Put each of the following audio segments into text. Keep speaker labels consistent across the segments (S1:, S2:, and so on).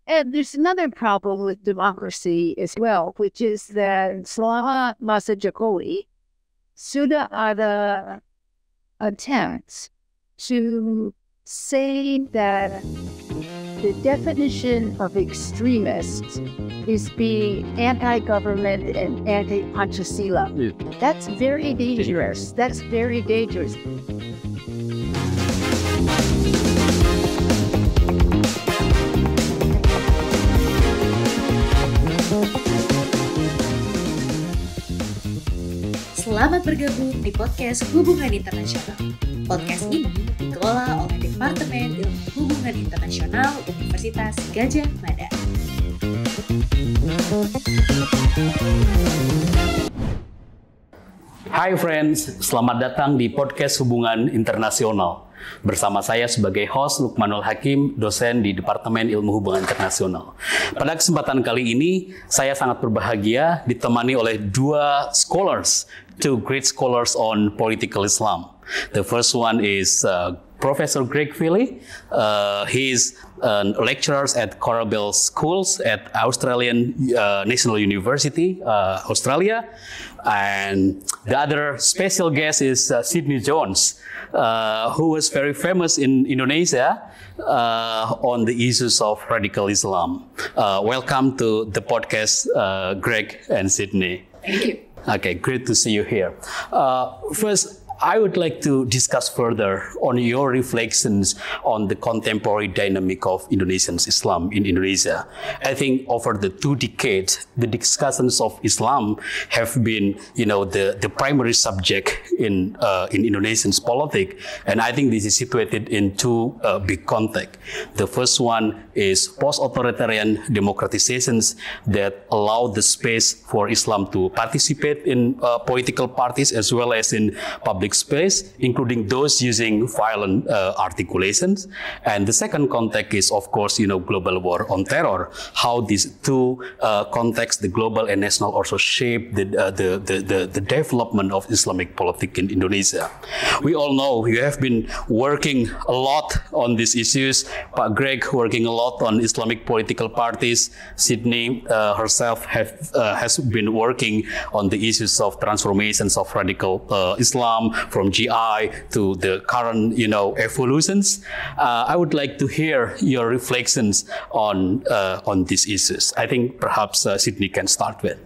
S1: And there's another problem with democracy as well, which is that selama masa Jokowi, sudah ada attempts to say that the definition of extremists is being anti-government and anti-Pancasila.
S2: Yeah.
S1: That's very dangerous. That's very dangerous.
S3: Selamat bergabung di Podcast Hubungan Internasional. Podcast ini dikelola oleh Departemen Ilmu Hubungan Internasional Universitas Gadjah Mada.
S2: Hai friends, selamat datang di Podcast Hubungan Internasional. Bersama saya sebagai host Luqman-nul Hakim, dosen di Departemen Ilmu Hubungan Internasional. Pada kesempatan kali ini, saya sangat berbahagia ditemani oleh two great scholars on political Islam. The first one is Professor Greg Philly. He is a lecturer at Corabell Schools at Australian National University, Australia. And the other special guest is Sidney Jones, who was very famous in Indonesia on the issues of radical Islam. Welcome to the podcast, Greg and Sidney.
S3: Thank you.
S2: Okay, great to see you here. First, I would like to discuss further on your reflections on the contemporary dynamic of Indonesian Islam in Indonesia. I think over the 2 decades, the discussions of Islam have been, the primary subject in Indonesian politics, and I think this is situated in 2 big contexts. The first one is post-authoritarian democratizations that allow the space for Islam to participate in political parties as well as in public space, including those using violent articulations. And the second context is, of course, global war on terror. How these 2 contexts, the global and national, also shape the development of Islamic politics in Indonesia. We all know you have been working a lot on these issues. Pak Greg working a lot on Islamic political parties. Sidney herself has been working on the issues of transformations of radical Islam, from GI to the current, evolutions. I would like to hear your reflections on these issues. I think perhaps Sidney can start with.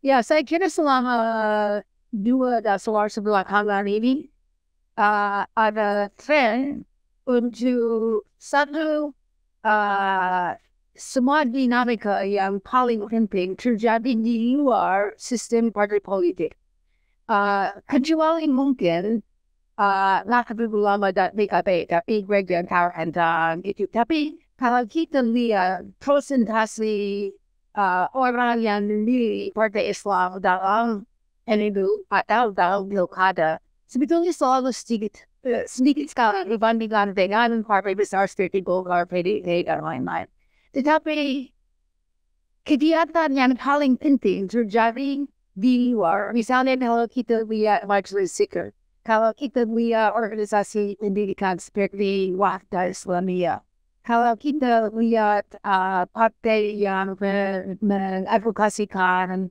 S1: Ya, saya kira selama 2 dasar belakangan ini ada tren untuk satu semua dinamika yang paling penting terjadi di luar sistem partai politik. Kecuali mungkin Nahdlatul Ulama dan PKB, tapi Greg dan kawan itu. Tapi kalau kita lihat presentasi orang yang memilih Partai Islam dalam pemilu atau dalam pilkada, sebetulnya selalu sedikit sekali dibandingkan dengan partai besar seperti Golkar, PDIP, dan lain-lain. Tetapi kegiatan yang paling penting terjadi di luar, misalnya kalau kita lihat Majelis Zikir, kalau kita lihat organisasi pendidikan seperti Wahda Islamiyah, kalau kita lihat partai yang mengadvokasikan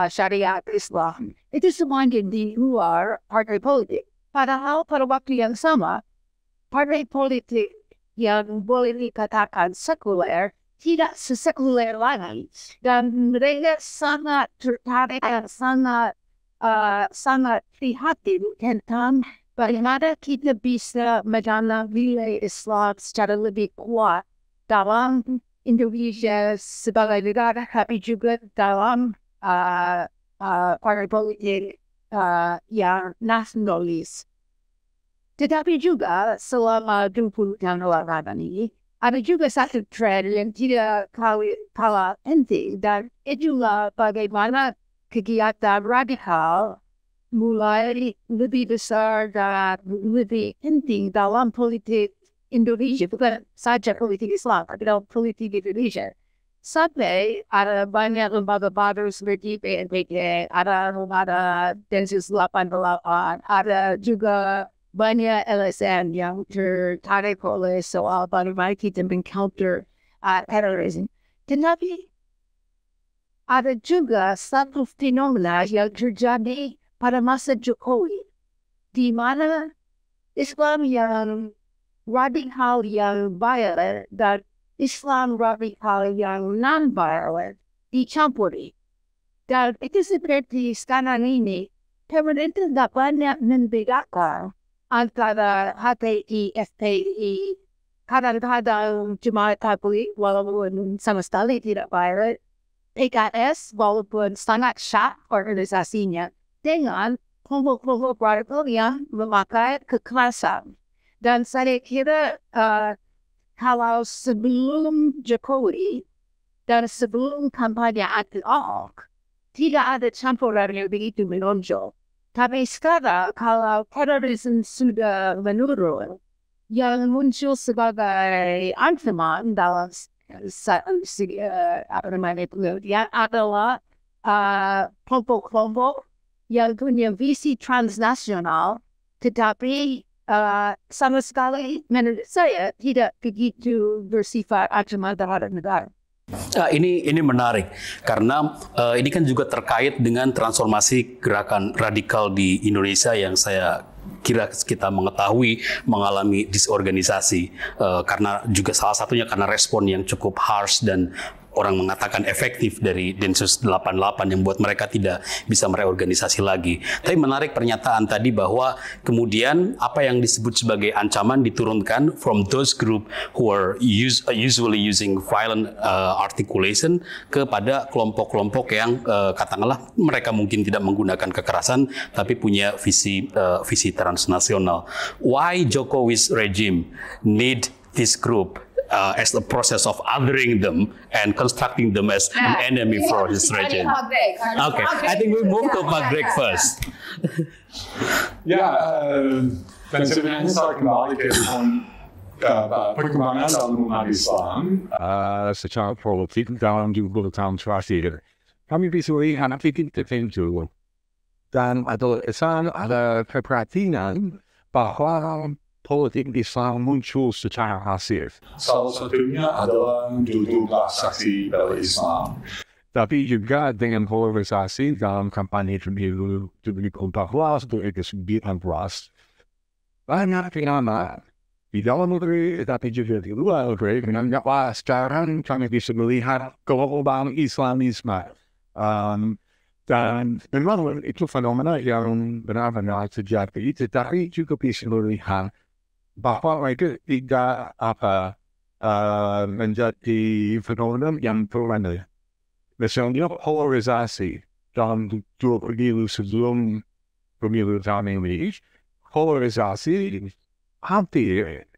S1: syariat Islam, itu semuanya di luar partai politik. Padahal pada waktu yang sama, partai politik yang boleh dikatakan sekuler tidak sesekuler lagi, dan mereka sangat tertarik dan sangat prihatin tentang bagaimana kita bisa menanam nilai Islam secara lebih kuat dalam Indonesia sebagai negara, tapi juga dalam partai politik yang nasionalis. Tetapi juga selama 20 tahun belakangan ini, ada juga satu tren yang tidak kalah penting, dan itulah bagaimana kegiatan radikal mulai lebih besar dan lebih penting dalam politik Indonesia, bukan saja politik Islam, tapi dalam politik Indonesia. Sampai ada banyak lembaga baru seperti BNPT, ada lembaga Densus 88, ada juga banyak LSM yang tertarik oleh soal bagaimana kita meng-counter terorisme. Tetapi ada juga satu fenomena yang terjadi pada masa Jokowi, di mana Islam yang radikal yang violent dan Islam radikal yang non-violent dicampuri. Dan itu seperti sekarang ini, pemerintah tidak banyak membedakan antara HTI, FPI, kadang-kadang jemaat tabligh walaupun sama sekali tidak violent, PKS walaupun sangat syah organisasinya, dengan kelompok-kelompok radikal yang memakai kekerasan. Dan saya kira kalau sebelum Jokowi dan sebelum kampanye anti-Ahok, tidak ada campuran yang begitu menonjol. Tapi sekarang kalau terorisme sudah menurun, yang muncul sebagai ancaman dalam yang adalah kelompok-kelompok yang punya visi transnasional, tetapi sama sekali menurut saya tidak begitu bersifat ancaman terhadap negara.
S2: Ini menarik karena ini kan juga terkait dengan transformasi gerakan radikal di Indonesia yang saya kira kita mengetahui mengalami disorganisasi karena juga salah satunya karena respon yang cukup harsh dan orang mengatakan efektif dari Densus 88 yang buat mereka tidak bisa mereorganisasi lagi. Tapi menarik pernyataan tadi bahwa kemudian apa yang disebut sebagai ancaman diturunkan from those group who are usually using violent articulation kepada kelompok-kelompok yang katakanlah mereka mungkin tidak menggunakan kekerasan tapi punya visi transnasional. Why Jokowi's regime need this group as a process of othering them and constructing them as an enemy for his regime? Okay, I think we move to Pak Greg first.
S4: Dan sebenarnya saya kembali ke perkembangan dalam umat Islam
S5: secara politik dalam 20 tahun terakhir. Kami bisa lihat fikir tertentu dan ada keprihatinan bahwa politik Islam muncul secara masif.
S4: Salah satunya adalah 12 saksi bela Islam.
S5: Tapi juga dengan polarisasi dalam kampanye pemilu 2014 2019, banyak fenomena di dalam negeri tapi juga di luar negeri. Menganggaplah sekarang kami bisa melihat gelombang Islamisme. Dan memang itu fenomena yang benar-benar terjadi, tetapi juga bisa melihat bahwa mereka tidak menjadi fenomena yang permanen. Misalnya polarisasi dalam dua pemilu sebelum pemilu tahun ini, polarisasi hampir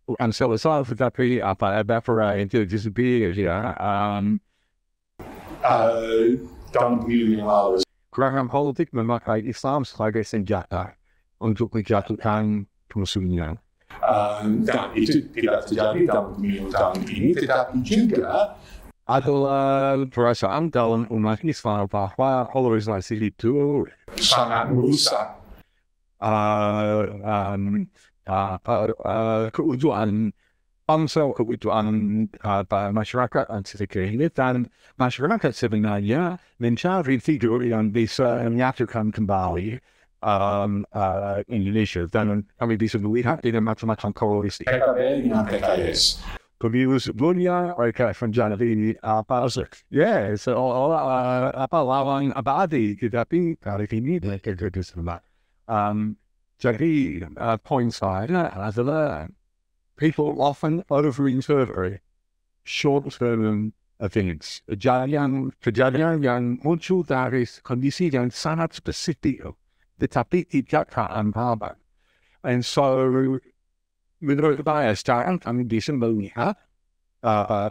S5: bukan selesai, tetapi evaporate itu disappear
S4: dalam pemilu yang lalu.
S5: Gerakan politik memakai Islam sebagai senjata untuk menjatuhkan musuhnya.
S4: Dan itu tidak terjadi dalam pemilu tahun ini, tetapi juga
S5: adalah perasaan dalam umat Islam bahwa polarisasi itu
S4: sangat merusak
S5: keutuhan bangsa, keutuhan masyarakat dan masyarakat sebenarnya mencari figur yang bisa menyatukan kembali Indonesia, dan kami bisa melihat dengan macam-macam koalisi.
S4: PKB dengan PKS.
S5: Pemilu sebelumnya mereka menjadi lawan abadi, tetapi kali ini mereka sama. Jadi poin saya adalah people often overinterpret short-term events, kejadian yang muncul dari kondisi yang sangat spesifik, tetapi tidak terhambat. And so, menurut saya sekarang kami bisa melihat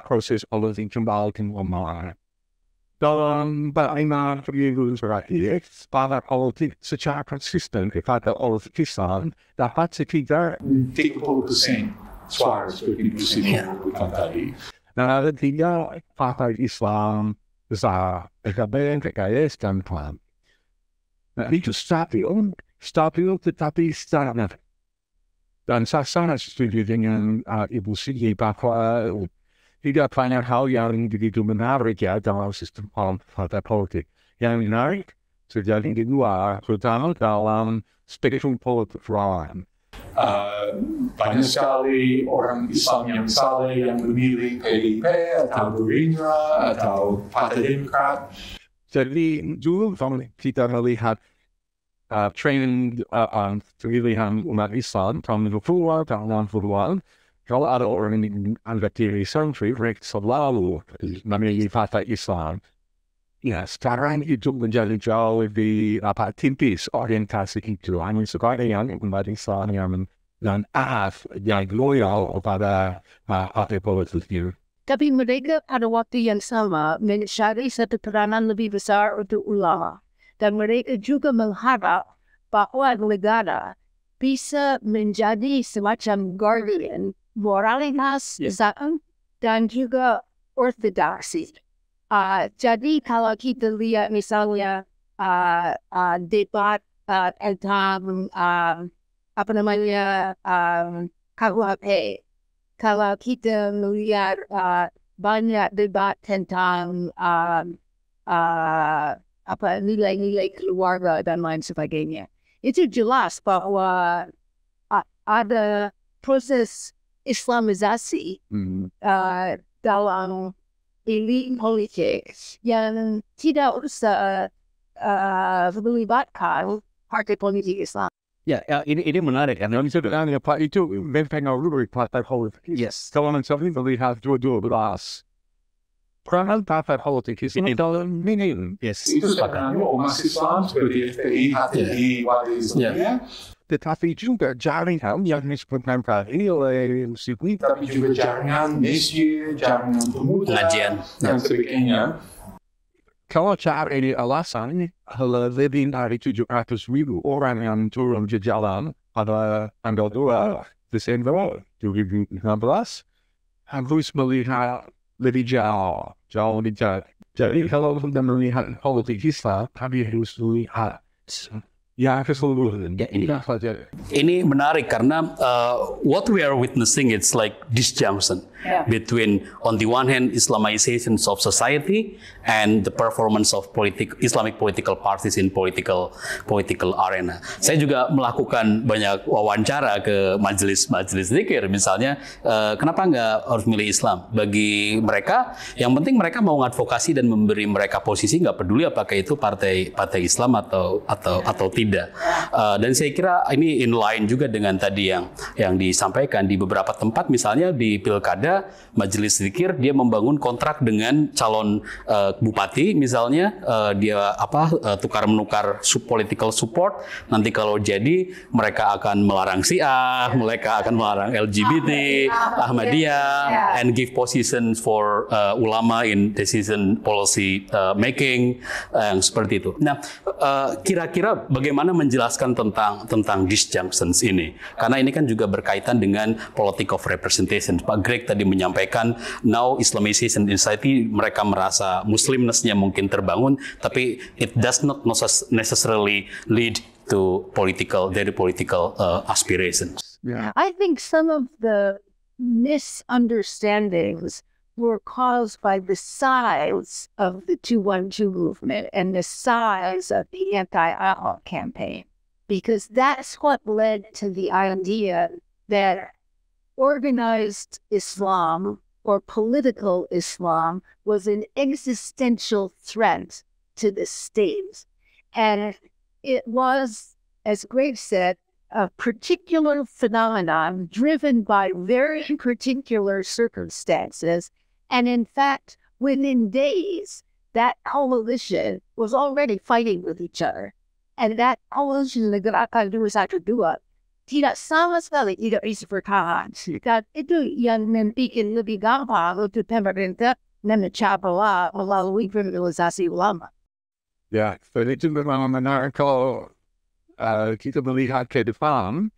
S5: proses politik kembali ke normal. Dalam bagaimana pemilu terakhir, para politik secara konsisten kepada politik Islam dapat sekitar
S4: 30% suara seperti Bu Sidney sebutkan tadi.
S5: Dan ada 3 partai Islam besar, PKB, PKS, dan PAN. Nah, itu stabil tetapi stagnan. Dan saya sangat setuju dengan Ibu Sidney bahwa tidak banyak hal yang begitu menarik ya dalam sistem partai politik. Yang menarik terjadi di luar, terutama dalam spektrum politik lain.
S4: Banyak sekali orang Islam yang misalnya yang memilih PDIP atau Gerindra atau Partai Demokrat.
S5: Jadi dulu kita melihat training pemilihan umat Islam tahun 50-an, tahun 60-an, kalau ada orang yang anggap diri santri, mereka selalu memilih Partai Islam. Ya, sekarang itu menjadi jauh lebih tipis orientasi itu. Hanya sekarang umat Islam dan yang loyal pada partai politik itu.
S1: Tapi mereka pada waktu yang sama mencari satu peranan lebih besar untuk ulama. Dan mereka juga mengharap bahwa negara bisa menjadi semacam guardian moralitas Islam dan juga ortodoksi. Jadi kalau kita lihat misalnya debat tentang KUHP, kalau kita melihat banyak debat tentang nilai-nilai keluarga dan lain sebagainya, itu jelas bahwa ada proses Islamisasi dalam elit politik yang tidak usah melibatkan partai politik Islam.
S2: Ya, ini menarik kan.
S5: Yang sebenarnya Pak itu mempengaruhi partai politik.
S2: Yes.
S5: Kalau misalnya melihat 2012, peranan partai politik Islam dalam minim.
S2: Yes.
S4: Itu sebenarnya umat Islam seperti FPI, HTI, Islamnya.
S5: Tetapi juga jaringan yang disebutkan tadi oleh Sidney,
S4: tapi juga jaringan masjid, jaringan pemuda,
S2: pengajian
S4: dan sebagainya.
S5: Kalau cari ini alasan, lebih dari 700,000 orang yang turun ke jalan pada tanggal 2 Desember 2016 harus melihat lebih jauh lebih jauh. Jadi kalau kita melihat politik Islam, kami harus melihat ya keseluruhan.
S2: Ya, ini menarik karena what we are witnessing it's like disjunction between on the one hand Islamization of society and the performance of Islamic political parties in political arena. Saya juga melakukan banyak wawancara ke majelis zikir misalnya, kenapa nggak harus milih Islam? Bagi mereka yang penting mereka mau ngadvokasi dan memberi mereka posisi, nggak peduli apakah itu partai Islam atau tidak. Dan saya kira ini in line juga dengan tadi yang disampaikan di beberapa tempat, misalnya di pilkada majelis zikir dia membangun kontrak dengan calon bupati misalnya, dia tukar menukar political support, nanti kalau jadi mereka akan melarang Syiah, mereka akan melarang LGBT, Ahmadiyah, and give positions for ulama in decision policy making, yang seperti itu. Nah, kira-kira bagaimana menjelaskan tentang disjunctions ini? Karena ini kan juga berkaitan dengan politik of representation. Pak Greg tadi menyampaikan now Islamization in society, mereka merasa Muslimness-nya mungkin terbangun, tapi it does not necessarily lead to very political aspirations.
S5: Yeah.
S1: I think some of the misunderstandings were caused by the size of the 212 movement and the size of the anti-IHOP campaign, because that's what led to the idea that organized Islam or political Islam was an existential threat to the state. And it was, as Greg said, a particular phenomenon driven by very particular circumstances. And in fact, within days, that coalition was already fighting with each other. And that coalition, Negarakan 212, tidak sama sekali tidak bisa bertahan. Dan itu yang membuat lebih gampang untuk pemerintah mencapai melalui kriminalisasi ulama.
S5: Ya, dan itu memang menarik kalau kita melihat ke depan.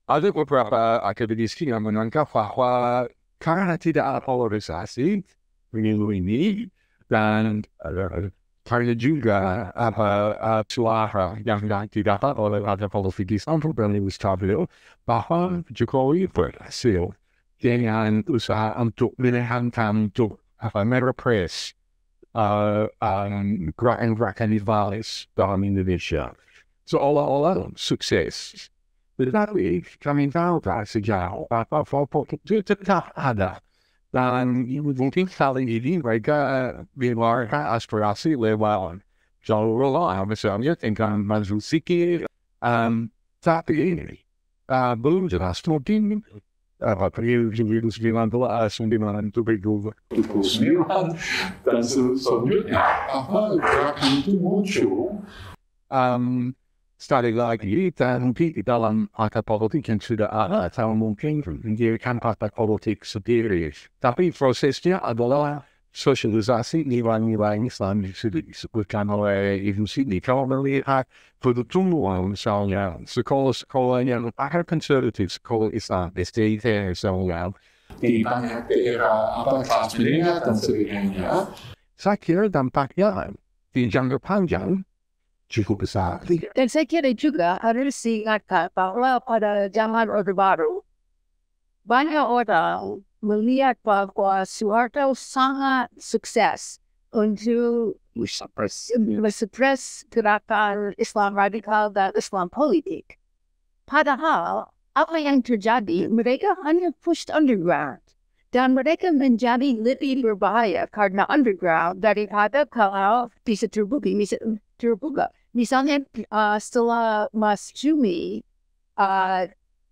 S5: Ada beberapa akademisi yang menangkap bahwa karena tidak ada polarisasi pemilu ini dan Karena juga suara yang didapat oleh partai politik Islam berbanding stabil bahwa Jokowi berhasil dengan usaha untuk menahankan untuk merepress gerakan-gerakan rivalis dalam Indonesia. Seolah-olah sukses. Tetapi kami tahu sejauh bahwa politik itu tetap ada. Dan mungkin kali ini mereka mengeluarkan aspirasi lewat jalur lain, misalnya tentang maju sikit. Tapi ini belum jelas mungkin April 2019
S4: dan selanjutnya gerakan itu muncul.
S5: Sekali lagi, mungkin di dalam partai politik yang sudah ada, atau mungkin mendirikan partai politik sendiri. Tapi prosesnya adalah sosialisasi nilai-nilai Islam yang sudah disebutkan oleh Ibu Sidney. Kalau melihat pertumbuhan misalnya, sekolah-sekolah yang akhir konservatif, sekolah Islam, SDIT, misalnya,
S4: di banyak daerah kelas menengah dan sebagainya.
S5: Saya kira dampaknya di jangka panjang cukup besar.
S1: Dan saya kira juga harus diingatkan bahwa pada zaman Orde Baru, banyak orang melihat bahwa Soeharto sangat sukses untuk suppress gerakan Islam radikal dan Islam politik. Padahal, apa yang terjadi, mereka hanya pushed underground. Dan mereka menjadi lebih berbahaya karena underground daripada kalau bisa terbuka. Misalnya setelah Mas Jumi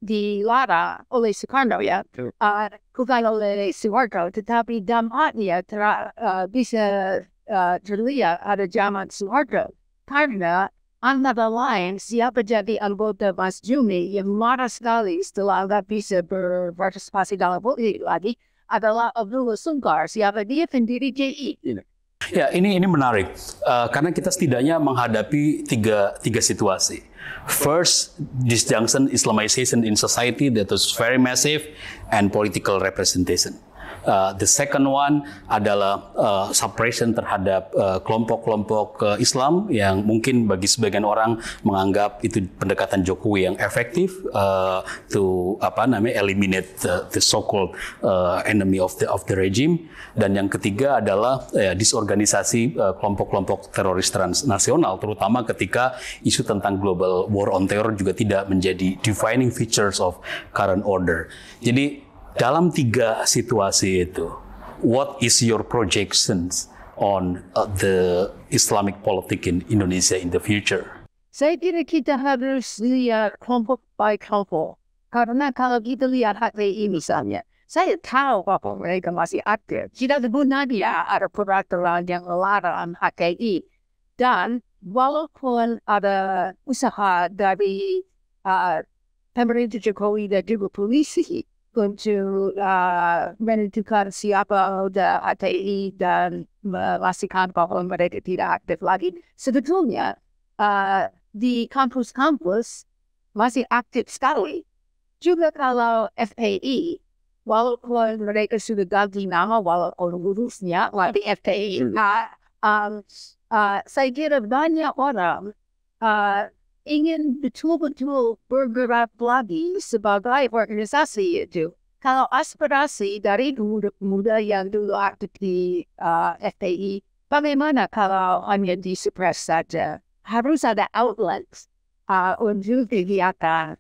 S1: dilarang oleh Soekarno bukan oleh Soeharto, tetapi dampaknya bisa terlihat ada zaman Soeharto. Karena antara lain siapa jadi anggota Mas Jumi yang marah sekali setelah nggak bisa berpartisipasi dalam politik lagi adalah Abdullah Sungkar, siapa dia pendiri JI.
S2: Ya, ini menarik karena kita setidaknya menghadapi tiga situasi. First, disjunction Islamization in society that was very massive and political representation. The second one adalah suppression terhadap kelompok-kelompok Islam yang mungkin bagi sebagian orang menganggap itu pendekatan Jokowi yang efektif to eliminate the so-called enemy of the regime. Dan yang ketiga adalah disorganisasi kelompok-kelompok teroris transnasional, terutama ketika isu tentang global war on terror juga tidak menjadi defining features of current order. Jadi dalam tiga situasi itu, what is your projections on the Islamic politik in Indonesia in the future?
S1: Saya kira kita harus lihat kelompok by kelompok. Karena kalau kita lihat HTI misalnya, saya tahu bahwa mereka masih aktif. Tidak sebenarnya ada peraturan yang melarang HTI. Dan walaupun ada usaha dari pemerintah Jokowi dan juga polisi untuk menentukan siapa ada HTI dan memastikan bahwa mereka tidak aktif lagi. Sebetulnya di kampus-kampus masih aktif sekali. Juga kalau FPI, walaupun mereka sudah ganti nama, walaupun lurusnya lagi FPI, saya kira banyak orang ingin betul-betul bergerak lagi sebagai organisasi itu. Kalau aspirasi dari muda yang dulu aktif di FPI, bagaimana kalau hanya disuppress saja? Harus ada outlet untuk kegiatan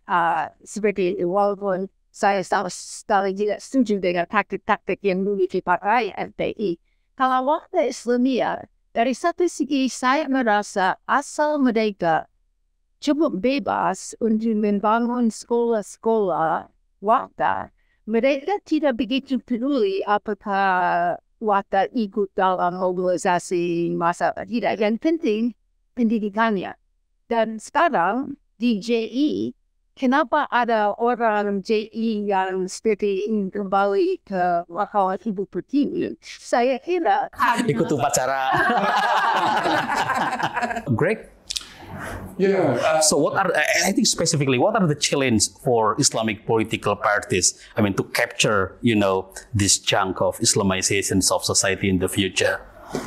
S1: seperti itu. Walaupun saya sama sekali tidak setuju dengan taktik-taktik yang dulu dipakai FPI. Kalau warga Islamia, dari satu segi saya merasa asal mereka cukup bebas untuk membangun sekolah-sekolah warga. Mereka tidak begitu peduli apakah warga ikut dalam mobilisasi massa tidak. Yang penting pendidikannya. Dan sekarang di JI, kenapa ada orang JI yang seperti ini kembali ke wakawat ibu pertiwi? Saya kira
S2: ikut upacara. Greg?
S4: Yeah.
S2: So what are, I think specifically, what are the challenges for Islamic political parties? I mean, to capture, this chunk of Islamizations of society in the future.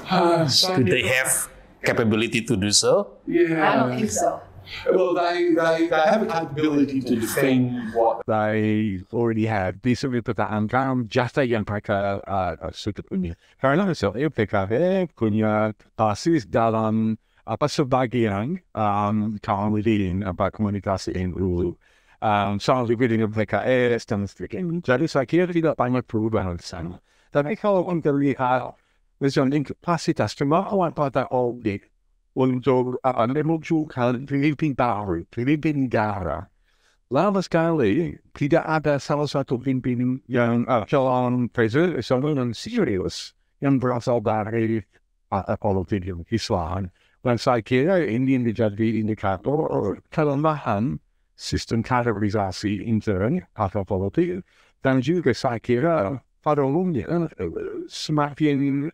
S2: Do they have capability to do so?
S4: Yeah.
S1: I don't think so.
S4: Well, they have a capability to defend what
S5: They already have bisa dipertahankan jasa yang mereka sudah punya. Karena misalnya PKB punya basis dalam sebagian kaum leading komunikasi NU, soal dengan PKS dan sebagainya. Jadi saya kira tidak banyak perubahan di sana. Tapi kalau kita lihat misalnya kapasitas kemampuan pada audit untuk memunculkan pemimpin baru, pemimpin negara. Lama sekali tidak ada salah satu pemimpin yang calon presiden yang serius yang berasal dari politik Islam. Dan saya kira ini menjadi indikator kelemahan sistem kaderisasi intern atau politik. Dan juga saya kira pada umumnya semakin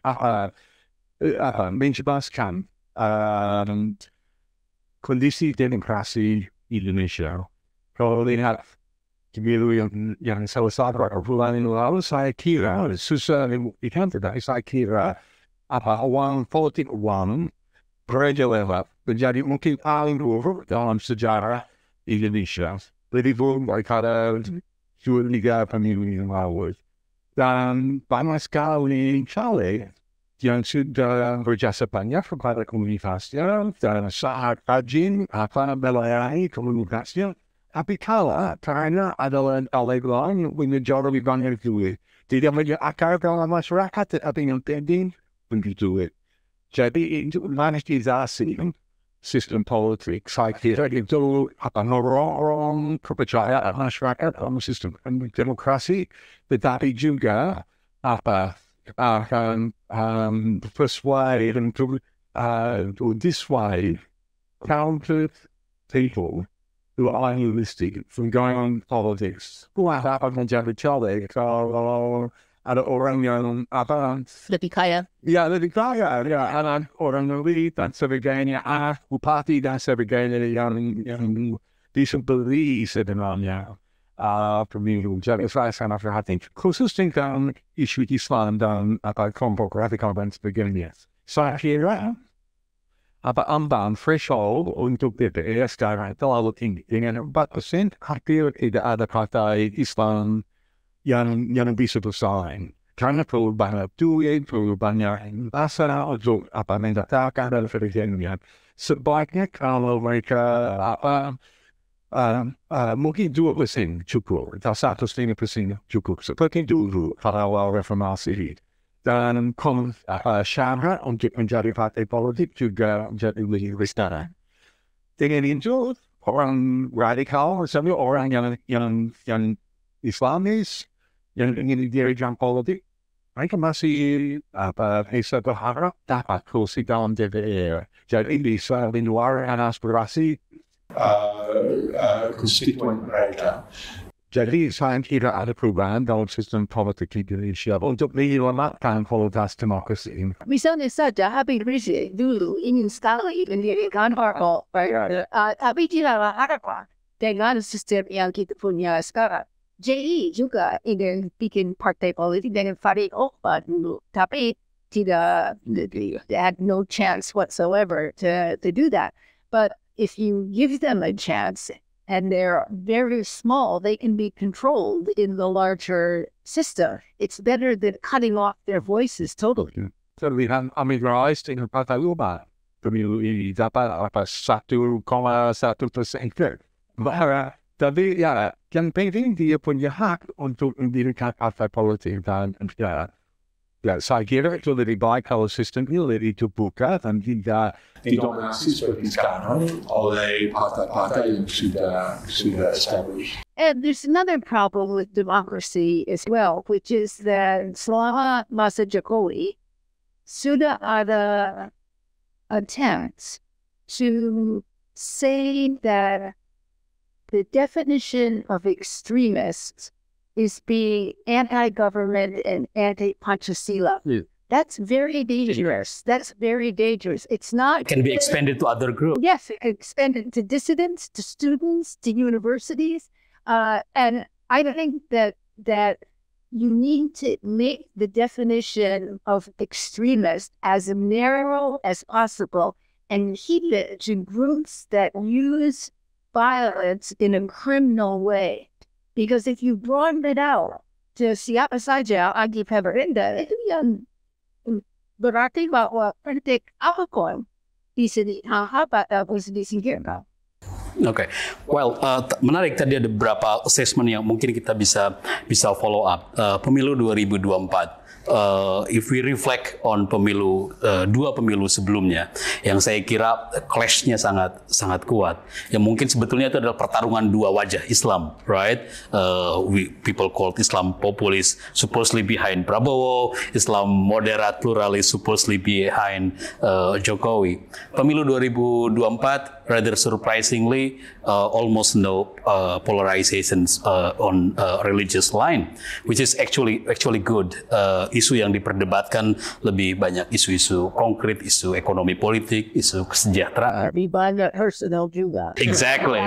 S5: menjelaskan kondisi demokrasi Indonesia. Kalau lihat pemilu yang selesai beberapa bulan yang lalu, saya kira susah membuktikan tidak. Saya kira uang politik uang berjalan menjadi mungkin paling buruk dalam sejarah Indonesia. Lebih buruk daripada 2-3 pemilu yang lalu. Dan banyak sekali yang sudah berjasa banyak kepada komunikasinya dan sangat rajin melayani komunikasinya. Tapi karena adalah lain yang menjadi lebih banyak duit. Tidak punya akar dalam masyarakat tetapi yang penting begitu. Jadi itu monetisasi sistem politik. Saya kira itu mendorong kepercayaan masyarakat dalam sistem demokrasi, tetapi juga akan persuade untuk dissuade counter people who are unrealistic from going on politics. Apa menjadi caleg kalau ada orang yang
S1: Lebih kaya.
S5: Ya, lebih kaya, ya, ada orang elit dan sebagainya, bupati dan sebagainya yang disebeli sebenarnya pemilu. Jadi saya sangat perhatian, khusus tentang isu Islam dan kelompok radikal dan sebagainya. Saya kira ambang threshold untuk DPR sekarang terlalu tinggi. Dengan 4%, hampir tidak ada partai Islam yang bisa bersaing. Karena perlu banyak duit, perlu banyak bahasa untuk mendaftarkan dan sebagainya. Sebaiknya kalau mereka mungkin 2% cukup, atau 1,5% cukup. Seperti dulu pada awal reformasi. Dan syarat untuk menjadi partai politik juga menjadi lebih besar. Dengan itu, orang radikal, misalnya orang yang Islamis, yang ingin dirikan politik, mereka masih bisa berharap dapat kursi dalam DPR. Jadi bisa menyuarakan aspirasi
S4: konstituen mereka.
S5: Jadi saya kira ada perubahan dalam sistem politik Indonesia untuk menyelamatkan kualitas demokrasi.
S1: Misalnya saja Habib Rizik dulu ingin sekali mendirikan partai, tapi tidak harapan dengan sistem yang kita punya sekarang. JI juga ingin bikin partai politik dengan Farid Okhbar dulu, tapi tidak, they had no chance whatsoever to do that. But if you give them a chance, and they're very small, they can be controlled in the larger system. It's better than cutting off their voices totally.
S5: Terlihat Amin Rais dengan Partai Umat pemilu ini dapat 1,1%. Tapi ya, yang penting dia punya hak untuk mendirikan partai politik dan saya kira itu lebih baik kalau sistemnya lebih terbuka dan tidak
S4: didominasi seperti sekarang oleh partai-partai yang sudah established.
S1: And there's another problem with democracy as well, which is that selama masa Jokowi sudah ada attempts to say that the definition of extremists is being anti-government and anti-Pancasila.
S2: Yeah.
S1: That's very dangerous. That's very dangerous. It's not...
S2: It can be expanded to other groups.
S1: Yes, expanded to dissidents, to students, to universities. And I think that you need to make the definition of extremist as narrow as possible and keep it to groups that use violence in a criminal way. Because if you broaden it out to siapa saja agi pemerintah, itu yang berarti bahwa kritik apapun bisa dianggap atau bisa disingkirkan.
S2: Oke, well, menarik tadi ada beberapa assessment yang mungkin kita bisa follow up. Pemilu 2024. If we reflect on dua pemilu sebelumnya, yang saya kira clash-nya sangat kuat. Yang mungkin sebetulnya itu adalah pertarungan dua wajah Islam, right? People called Islam populis, supposedly behind Prabowo, Islam moderat pluralis, supposedly behind Jokowi. Pemilu 2024, rather surprisingly, almost no polarizations on religious line, which is actually good. Isu yang diperdebatkan lebih banyak isu-isu konkret, isu ekonomi politik, isu kesejahteraan.
S1: Lebih banyak personal juga.
S2: Exactly.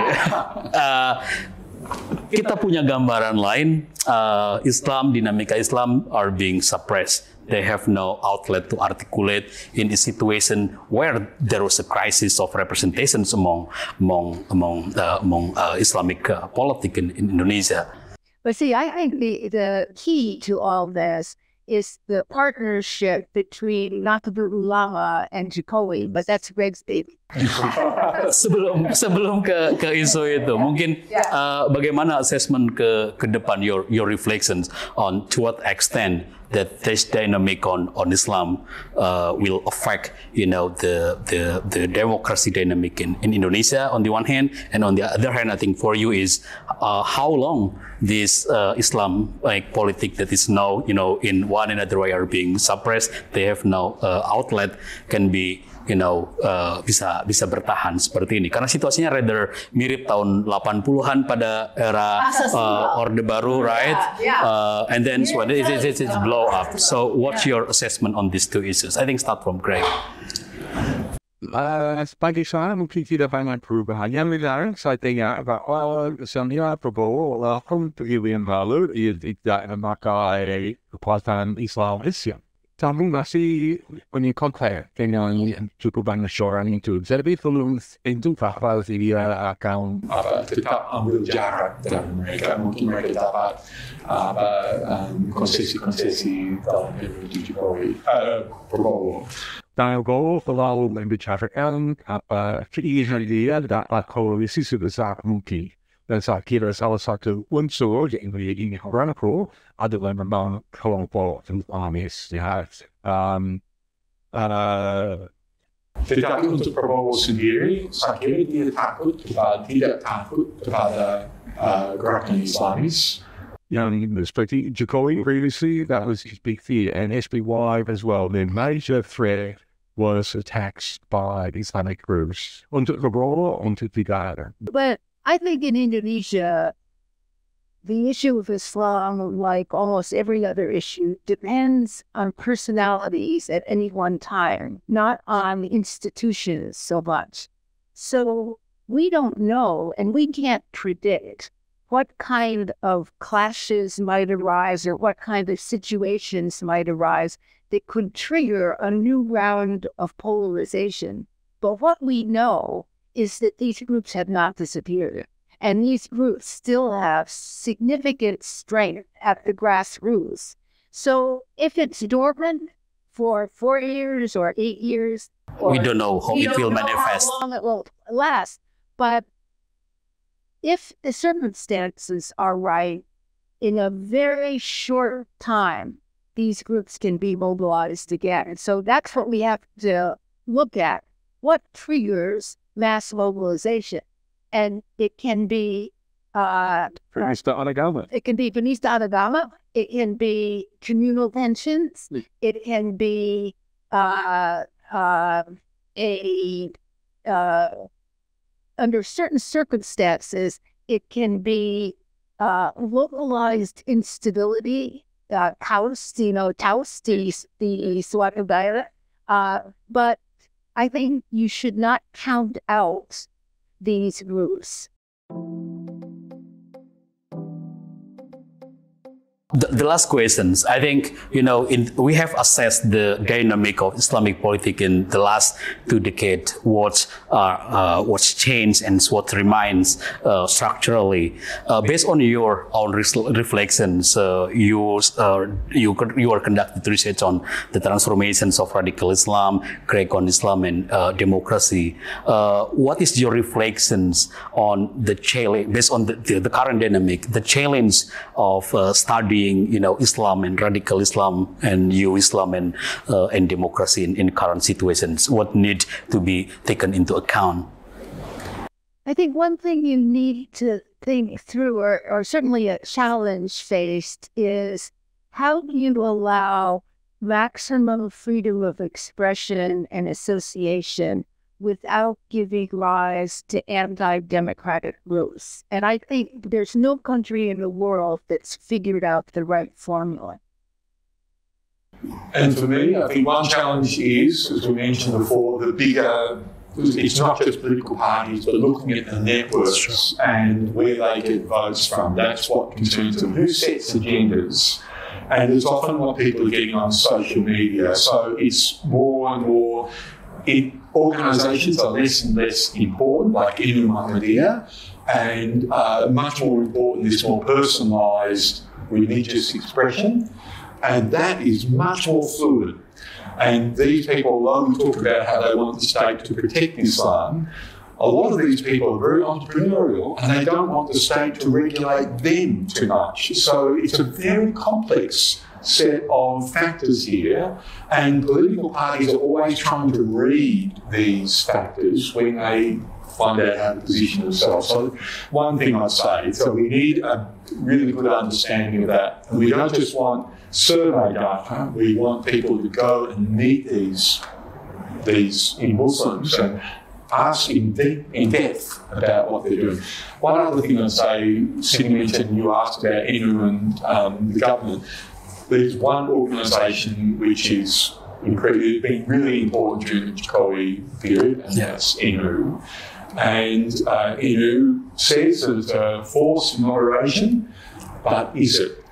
S2: Kita punya gambaran lain. Dinamika Islam are being suppressed. They have no outlet to articulate in a situation where there was a crisis of representations among Islamic politics in Indonesia.
S1: But see, I think the key to all this is the partnership between Nahdlatul Ulama and Jokowi, but that's Greg's baby.
S2: sebelum ke isu itu, mungkin bagaimana assessment ke depan, your reflections on to what extent that this dynamic on Islam will affect, the democracy dynamic in Indonesia on the one hand, and on the other hand, I think for you is how long this Islam politic that is now, in one another way are being suppressed, they have no outlet, can be bisa bertahan seperti ini. Karena situasinya rather mirip tahun 80-an pada era Orde Baru, right? And then it's blow up. So what's your assessment on these two issues? I think start from Greg.
S5: Sebagai saya mungkin tidak banyak perubahan. Yang menarik saya dengar bahwa misalnya Prabowo begitu yang lalu tidak memakai kekuatan Islamis. Tapi masih punya kontak dengan cukup banyak orang itu. Jadi belum tentu bahwa dia akan
S4: tetap ambil jarak dan mungkin mereka dapat konsesi dalam pemilu Jokowi, Prabowo.
S5: Dan Prabowo selalu membicarakan keinginan dia dapat koalisi sebesar mungkin. Dan saya kira salah satu unsur yang ingin merangkul adalah memang kelompok Islamis.
S4: Tetapi untuk Prabowo sendiri, saya kira dia tidak takut kepada gerakan Islamis.
S5: Yang seperti Jokowi previously, that was his big fear, and SBY as well. The major threat was attacks by Islamic groups. Untuk Prabowo, untuk tidak ada.
S1: But I think in Indonesia, the issue of Islam, like almost every other issue, depends on personalities at any one time, not on institutions so much. So we don't know, and we can't predict what kind of clashes might arise or what kind of situations might arise that could trigger a new round of polarization. But what we know is that these groups have not disappeared. And these groups still have significant strength at the grassroots. So if it's dormant for 4 years or 8 years,
S2: we don't know how it will manifest.
S1: How long it will last. But if the circumstances are right, in a very short time, these groups can be mobilized again. And so that's what we have to look at. What triggers mass mobilization? And it can be
S5: Bhineka Agama.
S1: It can be Bhineka Agama. It can be communal tensions. It can be under certain circumstances, it can be localized instability, taus di suatu daerah. But I think you should not count out these groups.
S2: the last questions. I think, we have assessed the dynamic of Islamic politics in the last 2 decades, what's changed and what remains structurally. Based on your own reflections, you are conducting research on the transformations of radical Islam, Greco Islam, and democracy. What is your reflections on the challenge, based on the current dynamic, the challenge of studying, Islam and radical Islam and new Islam and democracy in current situations? What needs to be taken into account?
S1: I think one thing you need to think through, or certainly a challenge faced, is how do you allow maximum freedom of expression and association without giving rise to anti-democratic rules? And I think there's no country in the world that's figured out the right formula.
S4: And for me, I think one challenge is, as we mentioned before, the bigger, it's not just political parties, but looking at the networks and where they get votes from. That's what concerns them. Who sets agendas? And it's often what people are getting on social media. So it's more and more, organisations are less and less important, like Ilmu Muhammadiyah, and much more important, this more personalised religious expression. And that is much more fluid. And these people, although we talk about how they want the state to protect Islam, a lot of these people are very entrepreneurial and they don't want the state to regulate them too much. So it's a very complex set of factors here, and political parties are always trying to read these factors when they find out how to position themselves. So one thing I'd say, so we need a really good understanding of that. And we don't just want survey data, we want people to go and meet these Muslims and ask in depth about what they're doing. One other thing I'd say, Sidney mentioned, you asked about INU and the government. There's one organisation which is incredibly, been really important during the Jokowi period, and that's INU. And INU says that it's a force of moderation, but is it?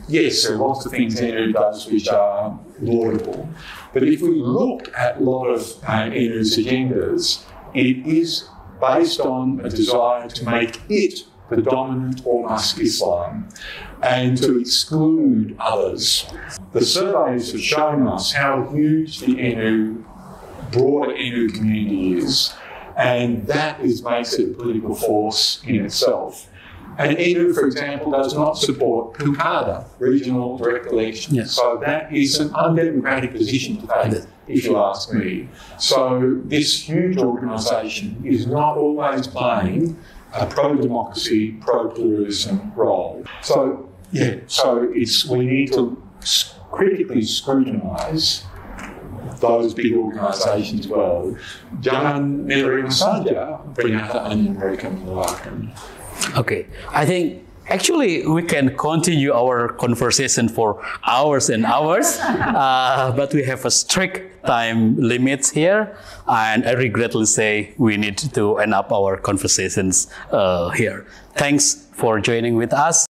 S4: Yes, there are lots of things INU does which are laudable. But if we look at a lot of INU's agendas, it is based on a desire to make it the dominant or Mosque Islam and to exclude others. The surveys have shown us how huge the broader INU community is, and that makes it a political force in itself. And INU, for example, does not support Pilkada, regional direct elections.
S2: Yes.
S4: So that is an undemocratic position to take, if you ask me. So this huge organisation is not always playing a pro-democracy, pro-pluralism role. So, we need to critically scrutinise those big organisations well. Jangan menerima saja pernyataan mereka mengeluarkan.
S2: Okay, I think actually we can continue our conversation for hours and hours, but we have a strict time limit here, and I regretfully say we need to end up our conversations here. Thanks for joining with us.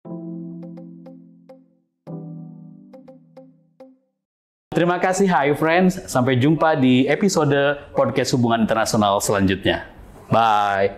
S2: Terima kasih, hi friends. Sampai jumpa di episode Podcast Hubungan Internasional selanjutnya. Bye.